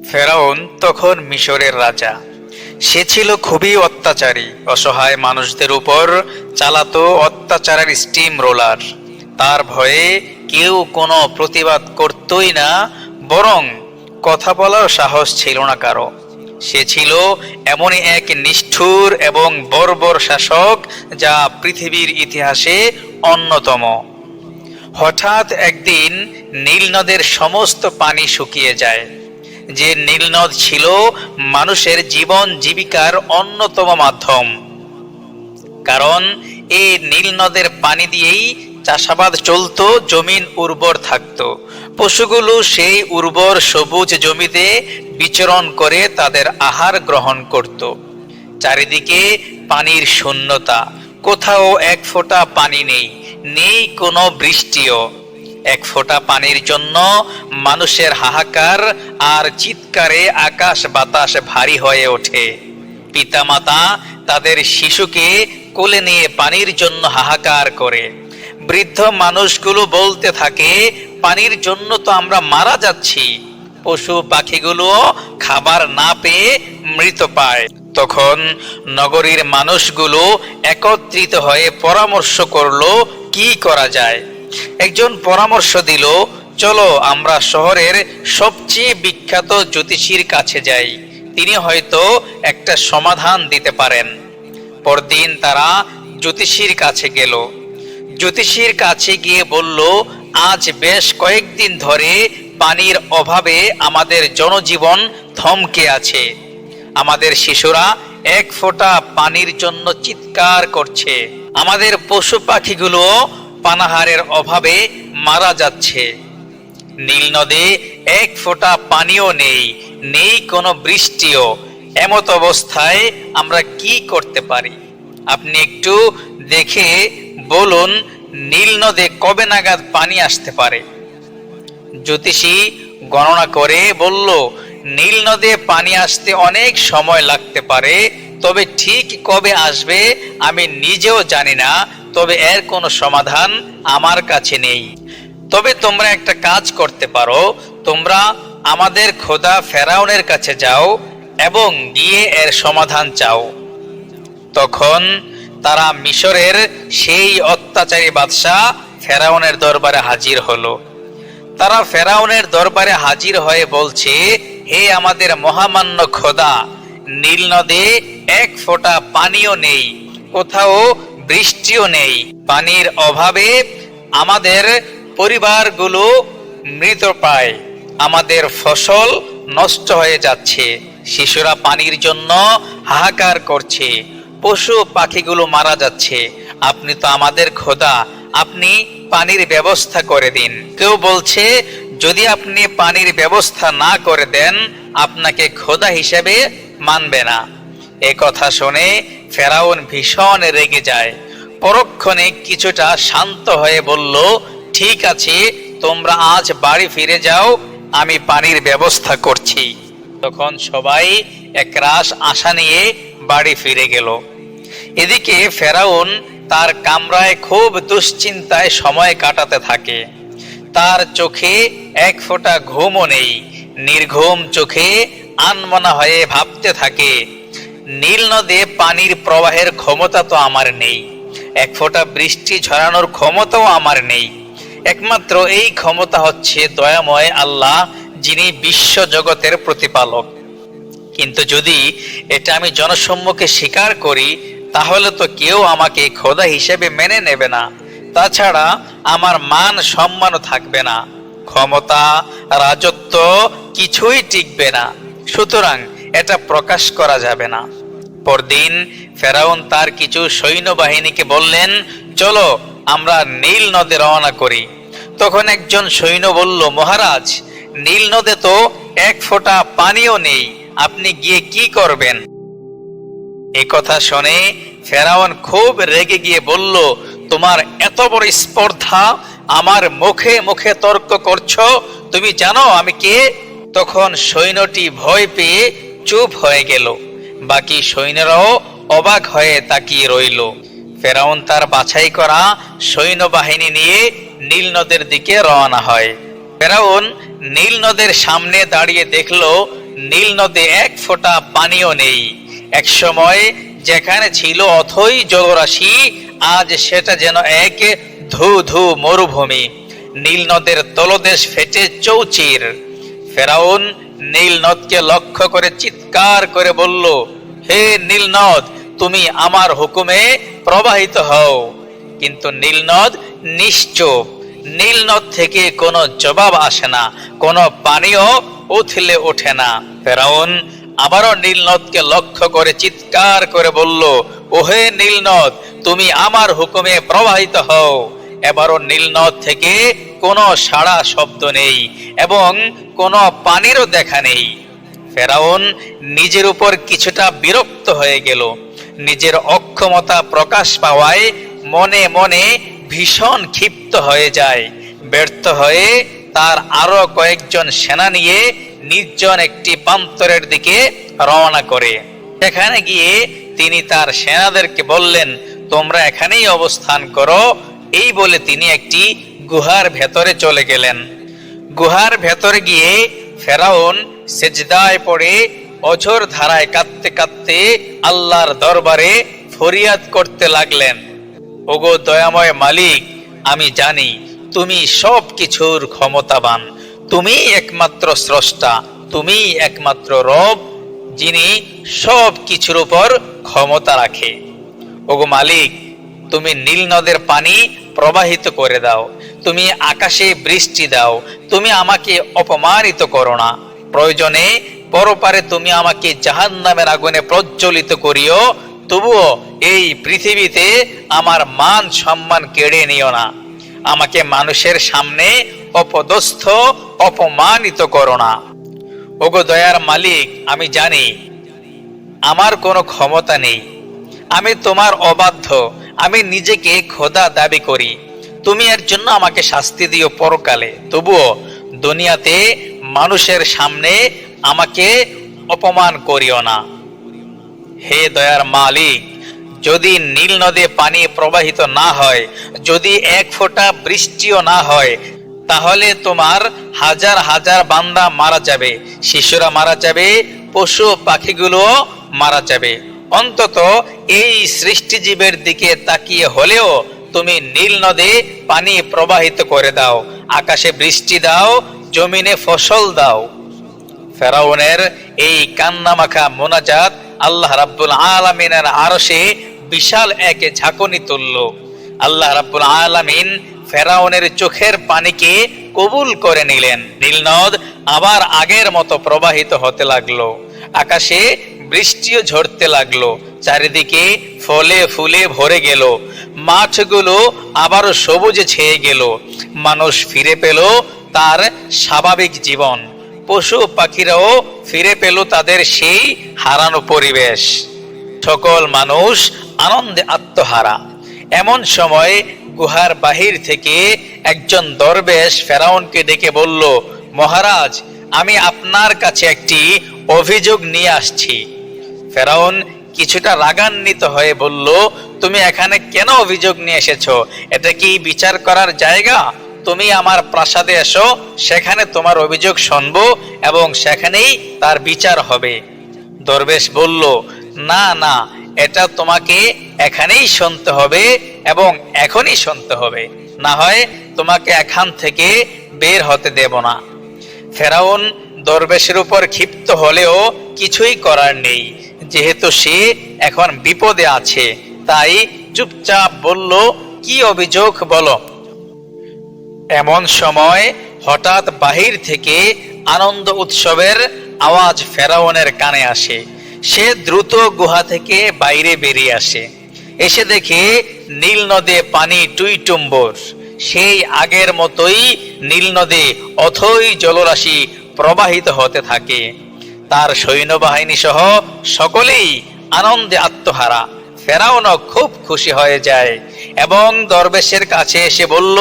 ফেরাউন তখন মিশরের রাজা। সে ছিল খুবই অত্যাচারী, অসহায় মানুষদের উপর চালাতো অত্যাচারের স্টিম রোলার। তার ভয়ে কেউ কোনো প্রতিবাদ করতই না, বরং কথা বলার সাহস ছিল না কারো। সে ছিল এমনই এক নিষ্ঠুর এবং বর্বর শাসক, যা পৃথিবীর ইতিহাসে অন্যতম। হঠাৎ একদিন নীল নদের সমস্ত পানি শুকিয়ে যায়। যে নীলনদ ছিল মানুষের জীবন জীবিকার অন্যতম মাধ্যম, কারণ এই নীলনদের পানি দিয়েই চাষাবাদ চলত, জমিন উর্বর থাকত। পশুগুলো সেই উর্বর সবুজ জমিতে বিচরণ করে তাদের আহার গ্রহণ করত। চারিদিকে পানির শূন্যতা, কোথাও এক ফোঁটা পানি নেই, নেই কোনো বৃষ্টিও। এক ফোঁটা পানির জন্য মানুষের হাহাকার আর চিৎকারে আকাশ বাতাস ভারী হয়ে ওঠে। পিতামাতা তাদের শিশুকে কোলে নিয়ে পানির জন্য হাহাকার করে। বৃদ্ধ মানুষগুলো বলতে থাকে, পানির জন্য তো আমরা মারা যাচ্ছি। পশু পাখিগুলো খাবার না পেয়ে মৃত পায়। তখন নগরীর মানুষগুলো একত্রিত হয়ে পরামর্শ করলো কি করা যায়। একজন পরামর্শ দিল, চলো আমরা শহরের সবচেয়ে বিখ্যাত জ্যোতিষীর কাছে যাই, তিনি হয়তো একটা সমাধান দিতে পারেন। পরদিন তারা জ্যোতিষীর কাছে গেল। জ্যোতিষীর কাছে গিয়ে বলল, আজ বেশ কয়েকদিন ধরে পানির অভাবে আমাদের জনজীবন থমকে আছে। আমাদের শিশুরা এক ফোঁটা পানির জন্য চিৎকার করছে। আমাদের পশু পাখিগুলো পানাহারের অভাবে মারা যাচ্ছে। নীল নদে এক ফোঁটা পানিও নেই, নেই কোনো বৃষ্টিও। এমত অবস্থায় আমরা কি করতে পারি? আপনি একটু দেখে বলুন, নীল নদে কবে নাগাদ পানি আসতে পারে? জ্যোতিষী গণনা করে বলল, নীল নদে পানি আসতে অনেক সময় লাগতে পারে, তবে ঠিক কবে আসবে আমি নিজেও জানি না। তবে এর কোনো সমাধান আমার কাছে নেই। তবে তোমরা একটা কাজ করতে পারো, তোমরা আমাদের খোদা ফেরাউনের কাছে যাও এবং গিয়ে এর সমাধান চাও। তখন তারা মিশরের সেই অত্যাচারী বাদশাহ ফেরাউনের দরবারে হাজির হলো। তারা ফেরাউনের দরবারে হাজির হয়ে বলছে, হে আমাদের মহামান্য খোদা, নীল নদে এক ফোঁটা পানিও নেই, কোথাও বৃষ্টিও নেই। পানির অভাবে আমাদের পরিবারগুলো মৃত পায়, আমাদের ফসল নষ্ট হয়ে যাচ্ছে, শিশুরা পানির জন্য হাহাকার করছে, পশু পাখিগুলো মারা যাচ্ছে। আপনি তো আমাদের খোদা, আপনি পানির ব্যবস্থা করে দিন। কেউ বলছে, যদি আপনি পানির ব্যবস্থা না করে দেন, আপনাকে খোদা হিসেবে মানবে না। এ কথা শুনে ফেরাউন ভীষণ রেগে যায়। পরক্ষণে কিছুটা শান্ত হয়ে বলল, ঠিক আছে, তোমরা আজ বাড়ি ফিরে যাও, আমি পানির ব্যবস্থা করছি। তখন সবাই একরাশ আশা নিয়ে বাড়ি ফিরে গেল। এদিকে ফেরাউন তার কামরায় খুব দুশ্চিন্তায় সময় কাটাতে থাকে। তার চোখে এক ফোঁটা ঘুমও নেই। নির্ঘুম চোখে আনমনা হয়ে ভাবতে থাকে, নীল নদে পানির প্রবাহের ক্ষমতা তো আমার নেই, এক ফোঁটা বৃষ্টি ঝরানোর ক্ষমতাও আমার নেই। একমাত্র এই ক্ষমতা হচ্ছে দয়াময় আল্লাহ, যিনি বিশ্ব জগতের প্রতিপালক। কিন্তু যদি এটা আমি জনসম্মুখে স্বীকার করি, তাহলে তো কেউ আমাকে খোদা হিসেবে মেনে নেবে না। তাছাড়া আমার মান সম্মানও থাকবে না, ক্ষমতা রাজত্ব কিছুই টিকবে না। সুতরাং এটা প্রকাশ করা যাবে না। পরদিন ফেরাউন তার কিছু সৈন্যবাহিনীকে বললেন, চলো আমরা নীল নদে রওনা করি। তখন একজন সৈন্য বলল, মহারাজ, নীল নদে তো এক ফোঁটা পানিও নেই, আপনি গিয়ে কি করবেন? এ কথা শুনে ফেরাউন খুব রেগে গিয়ে বলল, তোমার এত বড় স্পর্ধা, আমার মুখে মুখে তর্ক করছো? তুমি জানো আমি কে? তখন সৈন্যটি ভয় পেয়ে চুপ হয়ে গেল। বাকি সৈন্যরাও অবাক হয়ে তাকিয়ে রইল। ফেরাউন তার বাছাই করা সৈন্যবাহিনী নিয়ে নীল নদের দিকে রওনা হয়। ফেরাউন নীল নদের সামনে দাঁড়িয়ে দেখলো নীল নদে এক ফোঁটা পানিও নেই। এক সময় যেখানে ছিল অথই জলরাশি, আজ সেটা যেন এক ধু ধু মরুভূমি। নীল নদের তলদেশ ফেটে চৌচির। ফেরাউন নীল নদকে লক্ষ্য করে চিৎকার করে বলল, হে নীল নদ, তুমি আমার হুকুমে প্রবাহিত হও। কিন্তু নীল নদ নিশ্চুপ। নীল নদ থেকে কোনো জবাব আসে না, কোনো পানিও উথলে ওঠে না। ফেরাউন আবারও নীল নদকে লক্ষ্য করে চিৎকার করে বলল, ওহে নীল নদ, তুমি আমার হুকুমে প্রবাহিত হও। এবারও নীল নদ থেকে কোনো সাড়া শব্দ নেই এবং কোনো পানিরও দেখা নেই। ফেরাউন নিজের উপর কিছুটা বিরক্ত হয়ে গেল। নিজের অক্ষমতা প্রকাশ পাওয়ায় মনে মনে ভীষণ ক্ষিপ্ত হয়ে যায়। ব্যর্থ হয়ে তার আরো কয়েকজন সেনা নিয়ে নির্জন একটি প্রান্তরের দিকে রওনা করে। সেখানে গিয়ে তিনি তার সেনাদেরকে বললেন, তোমরা এখানেই অবস্থান করো। এই বলে তিনি একটি গুহার ভেতরে চলে গেলেন। গুহার ভেতরে গিয়ে ফেরাউন সেজদায় পড়ে অঝোর ধারায় কাঁদতে কাঁদতে আল্লাহর দরবারে ফরিয়াদ করতে লাগলেন, ওগো দয়াময় মালিক, আমি জানি তুমি সব কিছুর ক্ষমতাবান, তুমি একমাত্র স্রষ্টা, তুমি একমাত্র রব, যিনি সব কিছুর উপর ক্ষমতা রাখে। ওগো মালিক, তুমি নীল নদের পানি প্রবাহিত করে দাও, তুমি আকাশে বৃষ্টি দাও, তুমি আমাকে অপমানিত করো না। প্রয়োজনে পরপারে তুমি আমাকে জাহান্নামের আগুনে প্রজ্বলিত করিও, তবুও এই পৃথিবীতে আমার মান সম্মান কেড়ে নিও না। আমাকে মানুষের সামনে অপদস্থ অপমানিত করো না। ওগো দয়ার মালিক, আমি জানি আমার কোনো ক্ষমতা নেই, আমি তোমার অবাধ্য, আমি নিজেকে খোদা দাবি করি। তুমি এর জন্য আমাকে শাস্তি দিও পরকালে, তবুও দুনিয়াতে মানুষের সামনে আমাকে অপমান করিও না। হে দয়ার মালিক, যদি নীল নদে পানি প্রবাহিত না হয়, যদি এক ফোঁটা বৃষ্টিও না হয়, তাহলে তোমার হাজার হাজার বান্দা মারা যাবে, শিশুরা মারা যাবে, পশু পাখিগুলো মারা যাবে। অন্তত এই সৃষ্টিজীবের দিকে তাকিয়ে হলেও তুমি নীল নদে পানি প্রবাহিত করে দাও, আকাশে বৃষ্টি দাও, জমিনে ফসল দাও। ফেরাউনের এই কান্নামাখা মোনাজাত আল্লাহ রাব্বুল আলামিনের আরশে বিশাল এক ঝাঁকুনি তুলল। আল্লাহ রাব্বুল আলামিন ফেরাউনের চোখের পানিকে কবুল করে নিলেন। নীল নদ আবার আগের মতো প্রবাহিত হতে লাগলো, আকাশে বৃষ্টিও ঝরতে লাগলো, চারিদিকে ফলে ফুলে ভরে গেল, মাঠগুলো আবারও সবুজে ছেয়ে গেল, মানুষ ফিরে পেল তার স্বাভাবিক জীবন, পশু পাখিরাও ফিরে পেল তাদের সেই হারানো পরিবেশ। সকল মানুষ আনন্দে আত্মহারা। এমন সময় গুহার বাহির থেকে একজন দরবেশ ফেরাউনকে ডেকে বলল, মহারাজ, আমি আপনার কাছে একটি অভিযোগ নিয়ে আসছি। ফেরাউন কিছুটা রাগান্বিত হয়ে বলল, তুমি এখানে কেন অভিযোগ নিয়ে এসেছো? এটা কি বিচার করার জায়গা? তুমি আমার প্রাসাদে এসো, সেখানে তোমার অভিযোগ শুনবো এবং সেখানেই তার বিচার হবে। দরবেশ বলল, না না, এটা তোমাকে এখানেই শুনতে হবে এবং এখনই শুনতে হবে, না হয় তোমাকে এখান থেকে বের হতে দেব না। ফেরাউন দরবেশের উপর ক্ষিপ্ত হলেও কিছুই করার নেই, যেহেতু সে এখন বিপদে আছে, তাই চুপচাপ বলল, কি অভিযোগ বলো। এমন সময় হঠাৎ বাহির থেকে আনন্দ উৎসবের আওয়াজ ফেরাউনের কানে আসে। সে দ্রুত গুহা থেকে বাইরে বেরিয়ে আসে। এসে দেখে নীল নদে পানি টুইটুম্বর। সেই আগের মতোই নীল নদে অথই জলরাশি প্রবাহিত হতে থাকে। তার সৈন্যবাহিনী সহ সকলেই আনন্দে আত্মহারা। ফেরাউনও খুব খুশি হয়ে যায় এবং দরবেশের কাছে এসে বলল,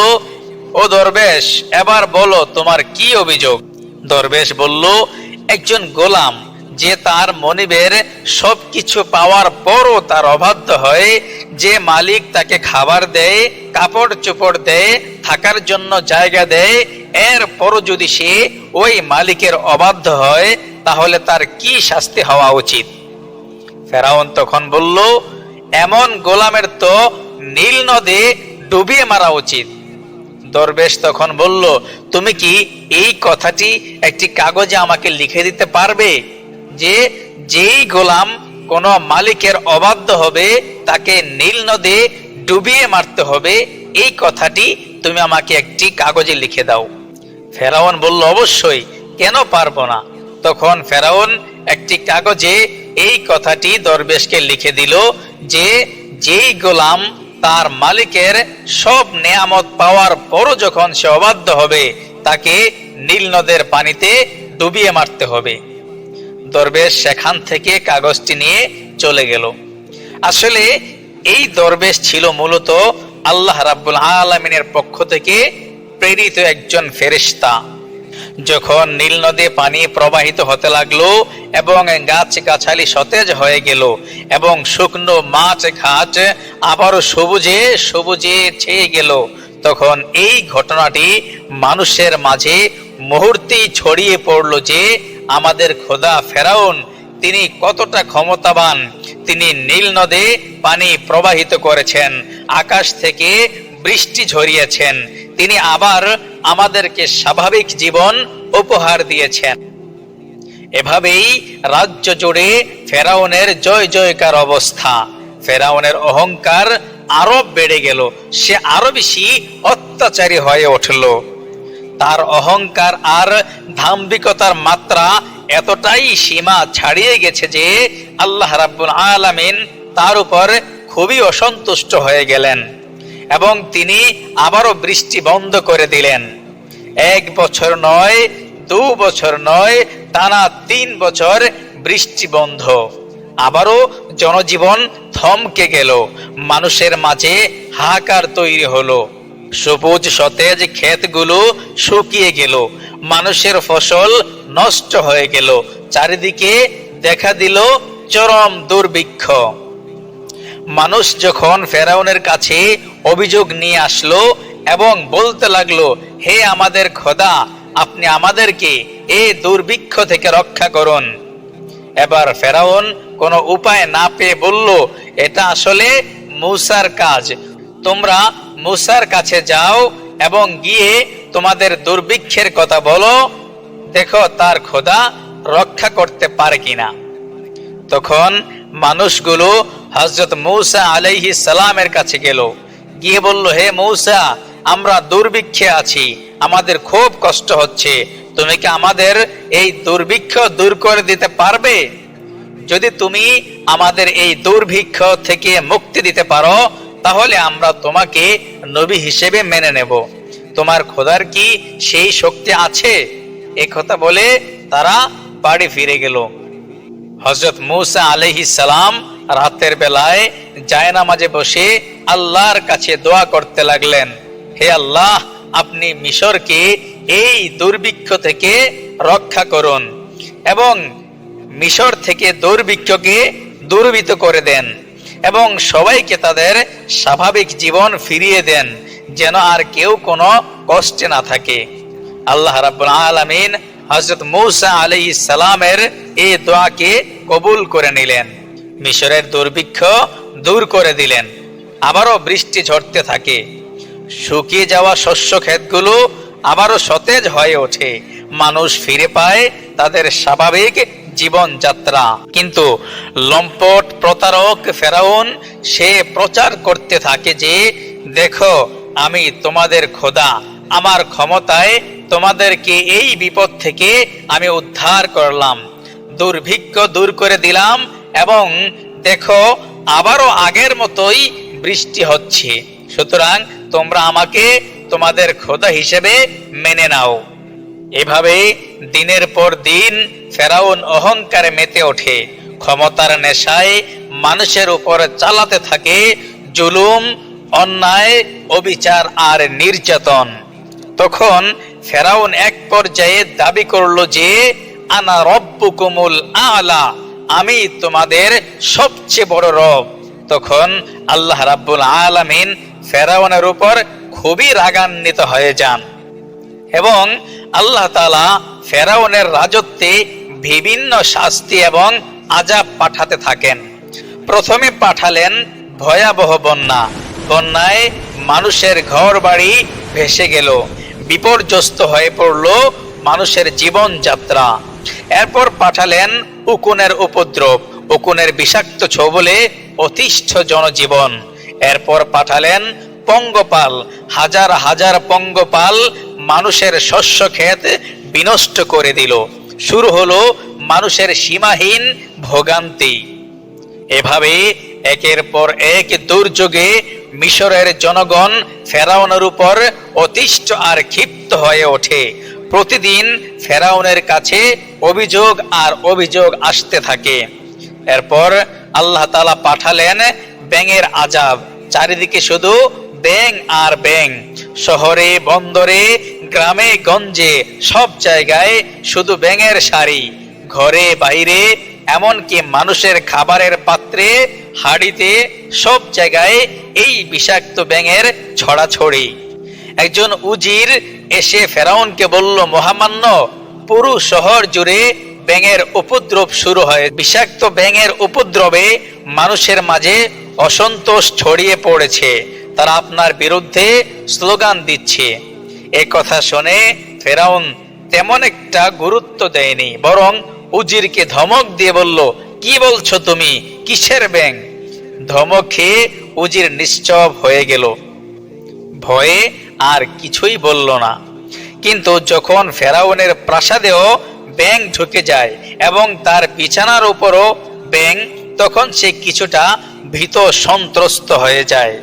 ও দরবেশ, এবার বলো তোমার কি অভিযোগ। দরবেশ বলল, একজন গোলাম যে তার মনিবের সবকিছু পাওয়ার পরও তার অবাধ্য হয়, যে মালিক তাকে খাবার দেয়, কাপড় চোপড় দেয়, থাকার জন্য জায়গা দেয়, এরপরও যদি সে ওই মালিকের অবাধ্য হয়, তাহলে তার কি শাস্তি হওয়া উচিত? ফেরাউন তখন বলল, এমন গোলামের তো নীল নদে ডুবিয়ে মারা উচিত। দরবেশ তখন বলল, তুমি কি এই কথাটি একটি কাগজে আমাকে লিখে দিতে পারবে যে যেই গোলাম কোন মালিকের অবাধ্য হবে তাকে নীল নদে ডুবিয়ে মারতে হবে, এই কথাটি তুমি আমাকে একটি কাগজে লিখে দাও। ফেরাউন বলল, অবশ্যই, কেন পারবো না। তখন ফেরাউন একটি কাগজে এই কথাটি দরবেশকে লিখে দিল যে যেই গোলাম তার মালিকের সব নেয়ামত পাওয়ার পরও যখন সে অবাধ্য হবে তাকে নীল নদের পানিতে ডুবিয়ে মারতে হবে। দরবেশ সেখান থেকে কাগজটি নিয়ে চলে গেল। আসলে এই দরবেশ ছিল মূলত আল্লাহ রাব্বুল আলামিনের পক্ষ থেকে প্রেরিত একজন ফেরেশতা। যখন নীল নদে পানি প্রবাহিত হতে লাগলো এবং গাছ গাছালি সতেজ হয়ে গেল এবং শুকনো মাঠ ঘাট আবারও সবুজে সবুজে ছেয়ে গেল, তখন এই ঘটনাটি মানুষের মাঝে মুহূর্তেই ছড়িয়ে পড়ল যে আমাদের খোদা ফেরাউন তিনি কতটা ক্ষমতাবান। তিনি নীল নদে পানি প্রবাহিত করেছেন, আকাশ থেকে বৃষ্টি ঝরিয়েছেন, তিনি আবার আমাদেরকে স্বাভাবিক জীবন উপহার দিয়েছেন। এভাবেই রাজ্য জুড়ে ফেরাউনের জয় জয়কার অবস্থা। ফেরাউনের অহংকার আরো বেড়ে গেল, সে আরো বেশি অত্যাচারী হয়ে উঠল। তার অহংকার আর দাম্ভিকতার মাত্রা এতটাই সীমা ছাড়িয়ে গেছে যে আল্লাহ রাব্বুল আলামিন তার উপর খুবই অসন্তুষ্ট হয়ে গেলেন এবং তিনি আবারও বৃষ্টি বন্ধ করে দিলেন। 1 বছর নয়, 2 বছর নয়, টানা 3 বছর বৃষ্টি বন্ধ। আবারও জনজীবন থমকে গেল, মানুষের মাঝে হাহাকার তৈরি হলো। সবুজ সতেজ ক্ষেতগুলো শুকিয়ে গেল, মানুষের ফসল নষ্ট হয়ে গেল, চারিদিকে দেখা দিল চরম দুর্ভিক্ষ। মানুষ যখন ফেরাউনের কাছে অভিযোগ নিয়ে আসলো এবং বলতে লাগলো, হে আমাদের খোদা, আপনি আমাদেরকে এই দুর্ভিক্ষ থেকে রক্ষা করুন। এবার ফেরাউন কোনো উপায় না পেয়ে বলল, এটা আসলে মূসার কাজ, তোমরা মূসার কাছে যাও এবং গিয়ে তোমাদের দুর্ভিক্ষের কথা বলো, দেখো তার খোদা রক্ষা করতে পারে কিনা। তখন মানুষগুলো হযরত মূসা আলাইহিস সালামের কাছে গেল, গিয়ে বলল, হে মূসা, আমরা দুর্ভিক্ষে আছি, আমাদের খুব কষ্ট হচ্ছে, তুমি কি আমাদের এই দুর্ভিক্ষ দূর করে দিতে পারবে? যদি তুমি আমাদের এই দুর্ভিক্ষ থেকে মুক্তি দিতে পারো তাহলে আমরা তোমাকে নবী হিসেবে মেনে নেব। তোমার খোদার কি সেই শক্তি আছে? এই কথা বলে তারা বাড়ি ফিরে গেল। হযরত মূসা আলাইহিস সালাম রাতের বেলায় জায়নামাজে বসে আল্লাহর কাছে দোয়া করতে লাগলেন, হে আল্লাহ, আপনি মিশরকে এই দুর্ভিক্ষ থেকে রক্ষা করুন এবং মিশর থেকে দুর্ভিক্ষকে দূরীভূত করে দেন এবং সবাইকে তাদের স্বাভাবিক জীবন ফিরিয়ে দেন, যেন আর কেউ কোনো কষ্টে না থাকে। আল্লাহ রাব্বুল আলামিন হযরত মূসা আলাইহিস সালামের এই দোয়াকে কবুল করে নিলেন, মিশরের দুর্ভিক্ষ দূর করে দিলেন। আবারও বৃষ্টি ঝরতে থাকে, শুকিয়ে যাওয়া শস্য ক্ষেতগুলো আবারও সতেজ হয়ে ওঠে, মানুষ ফিরে পায় তাদের স্বাভাবিক জীবনযাত্রা। কিন্তু লম্পট প্রতারক ফেরাউন সে প্রচার করতে থাকে যে দেখো, আমি তোমাদের খোদা, আমার ক্ষমতায় তোমাদেরকে এই বিপদ থেকে আমি উদ্ধার করলাম, দুর্ভিক্ষ দূর করে দিলাম এবং দেখো আবারও আগের মতোই বৃষ্টি হচ্ছে, সুতরাং তোমরা আমাকে তোমাদের খোদা হিসেবে মেনে নাও। এভাবে দিনের পর দিন ফেরাউন অহংকারে মেতে ওঠে, ক্ষমতার নেশায় মানুষের উপর চালাতে থাকে জুলুম, অন্যায়, অবিচার আর নির্যাতন। তখন ফেরাউন এক পর্যায়ে দাবি করলো যে আনা রব্বুকুমুল আলা, আমি তোমাদের সবচেয়ে বড় রব। তখন আল্লাহ রাব্বুল আলামিন ফেরাউনের উপর খুবই রাগান্বিত হয়ে যান এবং আল্লাহ তাআলা ফেরাউনের রাজত্বে বিভিন্ন শাস্তি এবং আযাব পাঠাতে থাকেন। প্রথমে পাঠালেন ভয়াবহ বন্যা। বন্যায় মানুষের ঘর বাড়ি ভেসে গেল, বিপর্যস্ত হয়ে পড়ল মানুষের জীবনযাত্রা। এরপর পাঠালেন উকুনের উপদ্রব, উকুনের বিষাক্ত ছোবলে অতিষ্ঠ জনজীবন। এরপর পাঠালেন পঙ্গপাল, হাজার হাজার পঙ্গপাল মানুষের শস্য ক্ষেত বিনষ্ট করে দিল। শুরু হলো মানুষের সীমাহীন ভোগান্তি। এভাবে একের পর এক দুর্যোগে মিশরের জনগণ ফেরাউনের উপর অতিষ্ঠ আর ক্ষিপ্ত হয়ে ওঠে। প্রতিদিন ফেরাউনের কাছে অভিযোগ আর অভিযোগ আসতে থাকে। এরপর আল্লাহ তাআলা পাঠালেন ব্যাঙের আযাব। চারিদিকে শুধু ব্যাঙ আর ব্যাঙ, শহরে বন্দরে গ্রামে গঞ্জে সব জায়গায় শুধু ব্যাঙের সারি, ঘরে বাইরে এমনকি মানুষের খাবারের পাত্রে হাঁড়িতে সব জায়গায় এই বিষাক্ত ব্যাঙের ছড়াছড়ি। একজন উজির এসে ফেরাউনকে বলল, মহামান্য, পুরো শহর জুড়ে ব্যাঙের উপদ্রব শুরু হয়। বিষাক্ত ব্যাঙের উপদ্রবে মানুষের মাঝে অসন্তোষ ছড়িয়ে পড়েছে, তারা আপনার বিরুদ্ধে স্লোগান দিচ্ছে। এ কথা শুনে ফেরাউন তেমন একটা গুরুত্ব দেয়নি, বরং উজিরকে ধমক দিয়ে বলল, কি বলছো তুমি, কিসের ব্যাঙ? ধমক খেয়ে উজির নিশ্চুপ হয়ে গেল, ভয়ে আর কিছুই বলল না। কিন্তু যখন ফেরাউনের প্রাসাদেও ব্যাঙ ঢুকে যায় এবং তার বিছানার উপরও ব্যাঙ, তখন সে কিছুটা ভীত সন্ত্রস্ত হয়ে যায়।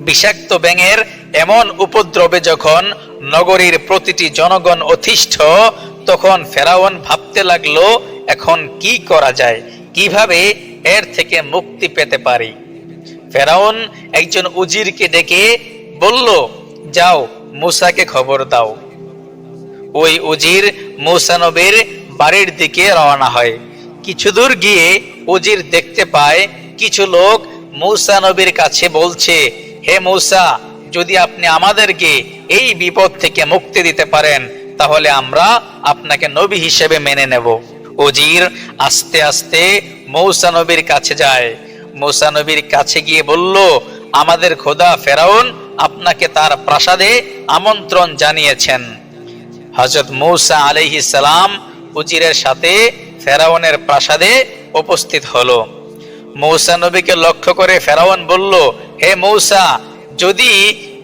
বিষাক্ত ব্যাঙের এমন উপদ্রবে যখন নগরীর প্রতিটি জনগণ অতিষ্ঠ, তখন ফেরাউন ভাবতে লাগলো, এখন কি করা যায়, কিভাবে এর থেকে মুক্তি পেতে পারি। ফেরাউন একজন উজিরকে ডেকে বলল, যাও মূসাকে খবর দাও। ওই উজির মূসা নবীর বাড়ির দিকে রওনা হয়। কিছু দূর গিয়ে উজির দেখতে পায় কিছু লোক মূসা নবীর কাছে বলছে, হে মূসা, যদি আপনি আমাদেরকে এই বিপদ থেকে মুক্তি দিতে পারেন তাহলে আমরা আপনাকে নবী হিসেবে মেনে নেব। উজির আস্তে আস্তে মূসা নবীর কাছে যায়। মূসা নবীর কাছে গিয়ে বলল, আমাদের খোদা ফেরাউন আপনাকে তার প্রাসাদে আমন্ত্রণ জানিয়েছেন। হযরত মূসা আলাইহিস সালাম উজিরের সাথে ফেরাউনের প্রাসাদে উপস্থিত হলো। মূসা নবীকে লক্ষ্য করে ফেরাউন বলল, হে মূসা, যদি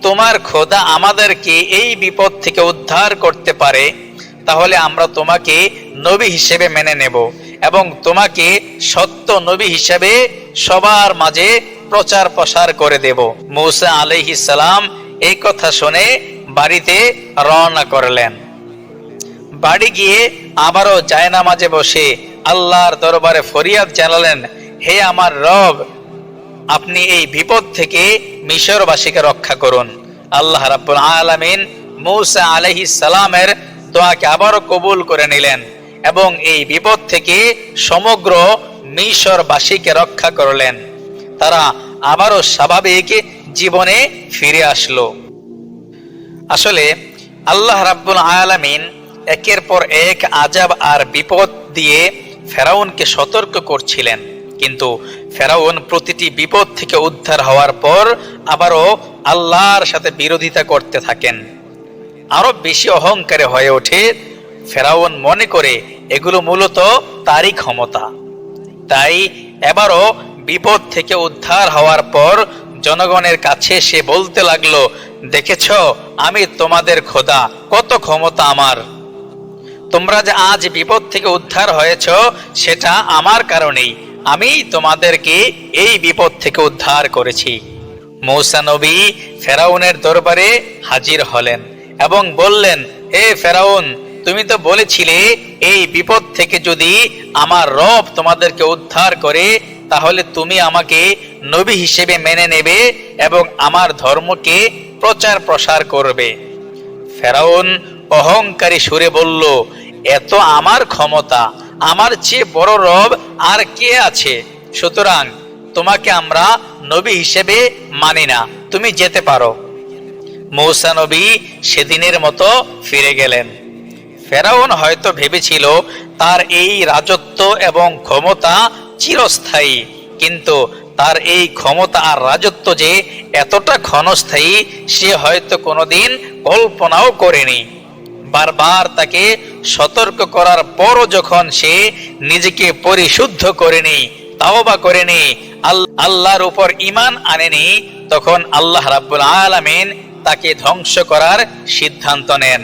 তোমার খোদা আমাদেরকে এই বিপদ থেকে উদ্ধার করতে পারে তাহলে আমরা তোমাকে নবী হিসেবে মেনে নেব এবং তোমাকে সত্য নবী হিসেবে সবার মাঝে প্রচার প্রসার করে দেব। মূসা আলাইহিস সালাম এই কথা শুনে বাড়িতে রওনা করলেন। বাড়ি গিয়ে আবারও জায়নামাজে বসে আল্লাহর দরবারে ফরিয়াদ জানালেন, হে আমার রব, আপনি এই বিপদ থেকে মিশরবাসীকে রক্ষা করুন। আল্লাহ রাব্বুল আলামিন মূসা আলাইহিস সালামের দোয়াকে আবারও কবুল করে নিলেন এবং এই বিপদ থেকে সমগ্র মিশরবাসীকে রক্ষা করলেন। তারা আবারও স্বাভাবিক জীবনে ফিরে আসলো। আসলে আল্লাহ রাব্বুল আলামিন একের পর এক আযাব আর বিপদ দিয়ে ফেরাউনকে সতর্ক করছিলেন, কিন্তু ফেরাউন প্রতিটি বিপদ থেকে উদ্ধার হওয়ার পর আবারও আল্লাহর সাথে বিরোধিতা করতে থাকেন। আরো বেশি অহংকারী হয়ে ওঠে। ফেরাউন মনে করে এগুলো মূলত তারই ক্ষমতা। তাই এবারও বিপদ থেকে উদ্ধার হওয়ার পর জনগণের কাছে সে বলতে লাগলো, দেখেছ আমি তোমাদের খোদা, কত ক্ষমতা আমার। তোমরা যে আজ বিপদ থেকে উদ্ধার হয়েছ সেটা আমার কারণেই, আমি তোমাদেরকে এই বিপদ থেকে উদ্ধার করেছি। মূসা নবী ফেরাউনের দরবারে হাজির হলেন এবং বললেন, হে ফেরাউন, তুমি তো বলেছিলে এই বিপদ থেকে যদি আমার রব তোমাদেরকে উদ্ধার করে তাহলে তুমি আমাকে নবী হিসেবে মেনে নেবে এবং আমার ধর্মকে প্রচার প্রসার করবে। ফেরাউন অহংকারী সুরে বলল, এত আমার ক্ষমতা, আমার চেয়ে বড় রব আর কে আছে? সুতরাং তোমাকে আমরা নবী হিসেবে মানি না, তুমি যেতে পারো। মূসা নবী সেদিনের মতো ফিরে গেলেন। ফেরাউন হয়তো ভেবেছিল তার এই রাজত্ব এবং ক্ষমতা চিরস্থায়ী, কিন্তু তার এই ক্ষমতা আর রাজত্ব যে এতটা ক্ষণস্থায়ী সে হয়তো কোনোদিন কল্পনাও করেনি। বারবার তাকে সতর্ক করার পরও যখন সে নিজেকে পরিশুদ্ধ করেনি, তাওবা করেনি, আল্লাহর উপর ঈমান আনেনি, তখন আল্লাহ রাব্বুল আলামিন তাকে ধ্বংস করার সিদ্ধান্ত নেন।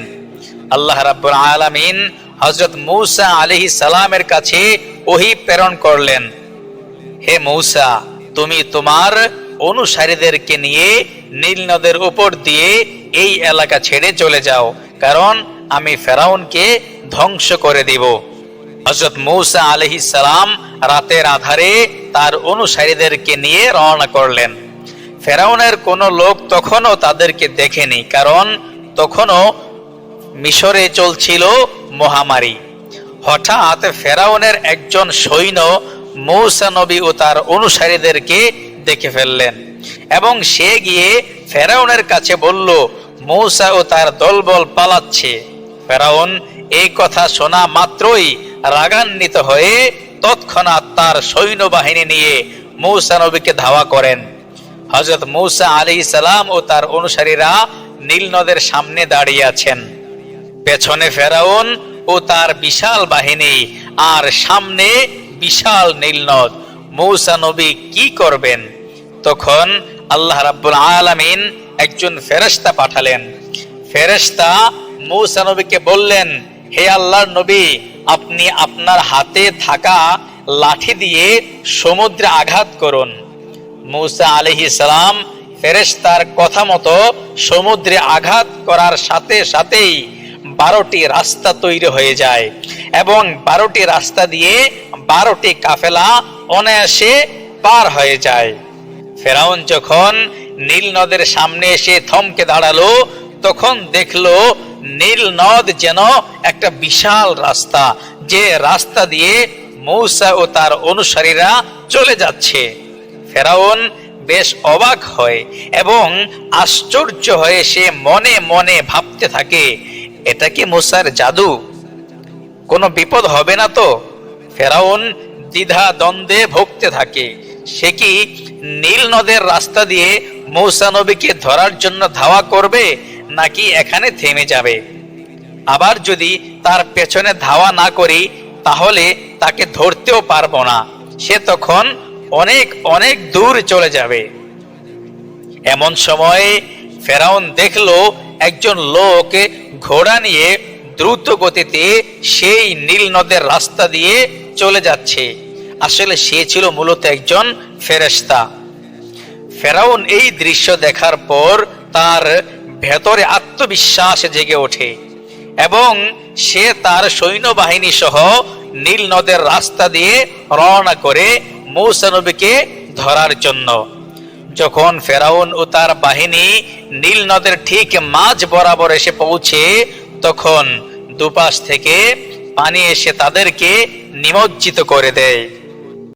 আল্লাহ রাব্বুল আলামিন হযরত মূসা আলাইহিস সালামের কাছে ওহী প্রেরণ করলেন, হে মূসা, তুমি তোমার অনুসারীদেরকে নিয়ে নীল নদের উপর দিয়ে এই এলাকা ছেড়ে চলে যাও, কারণ আমি ফেরাউনকে ধ্বংস করে দিব। হযরত মূসা আলাইহিস সালাম রাতের আধারে তার অনুসারীদেরকে নিয়ে রওনা করলেন। ফেরাউনের কোনো লোক তখনও তাদেরকে দেখেনি, কারণ তখনও মিশরে চলছিল মহামারী। হঠাৎ ফেরাউনের একজন সৈন্য মূসা নবী ও তার অনুসারীদেরকে দেখে ফেললেন এবং সে গিয়ে ফেরাউনের কাছে বলল, মূসা ও তার দলবল পালাচ্ছে। ফেরাউন এই কথা শোনা মাত্রই রাগান্বিত হয়ে তৎক্ষণাৎ তার সৈন্যবাহিনী নিয়ে মূসা নবীকে ধাওয়া করেন। হযরত মূসা আলাইহিস সালাম ও তার অনুসারীরা নীল নদের সামনে দাঁড়িয়ে আছেন। পেছনে ফেরাউন ও তার বিশাল বাহিনী আর সামনে বিশাল নীল নদ। মূসা নবী কি করবেন? তখন আল্লাহ রাব্বুল আলামিন একজন ফেরেশতা পাঠালেন। ফেরেশতা মূসা নবীকে বললেন, হে আল্লাহর নবী, আপনি আপনার হাতে থাকা লাঠি দিয়ে সমুদ্রে আঘাত করুন। মূসা আলাইহিস সালাম ফেরেশতার কথা মতো সমুদ্রে আঘাত করার সাথে সাথেই 12টি রাস্তা তৈরি হয়ে যায় এবং 12টি রাস্তা দিয়ে 12টি কাফেলা অনায়াসে পার হয়ে যায়। ফেরাউন যখন নীল নদের সামনে এসে থমকে দাঁড়ালো, তখন দেখলো নীল নদ যেন একটা বিশাল রাস্তা, যে রাস্তা দিয়ে মূসা ও তার অনুসারীরা চলে যাচ্ছে। ফেরাউন বেশ অবাক হয় এবং আশ্চর্য হয়ে সে মনে মনে ভাবতে থাকে, এটা কি মূসার জাদু? কোনো বিপদ হবে না তো? ফেরাউন দ্বিধা দ্বন্দ্বে ভুগতে থাকে। সে কি নীল নদের রাস্তা দিয়ে মূসা নবীকে ধরার জন্য ধাওয়া করবে, নাকি এখানে থেমে যাবে? আবার যদি তার পেছনে ধাওয়া না করি তাহলে তাকে ধরতেও পারবো না, সে তখন অনেক অনেক দূর চলে যাবে। এমন সময় ফেরাউন দেখলো একজন লোক ঘোড়া নিয়ে দ্রুত গতিতে সেই নীল নদের রাস্তা দিয়ে চলে যাচ্ছে। আসলে সে ছিল মূলত একজন ফেরেশতা। ফেরাউন এই দৃশ্য দেখার পর তার ভেতরে আত্মবিশ্বাস জেগে ওঠে এবং সে তার সৈন্যবাহিনী সহ নীল নদের রাস্তা দিয়ে রওনা করে মূসা নবীকে ধরার জন্য। যখন ফেরাউন ও তার বাহিনী নীল নদের ঠিক মাঝ বরাবর এসে পৌঁছে, তখন দুপাশ থেকে পানি এসে তাদেরকে নিমজ্জিত করে দেয়।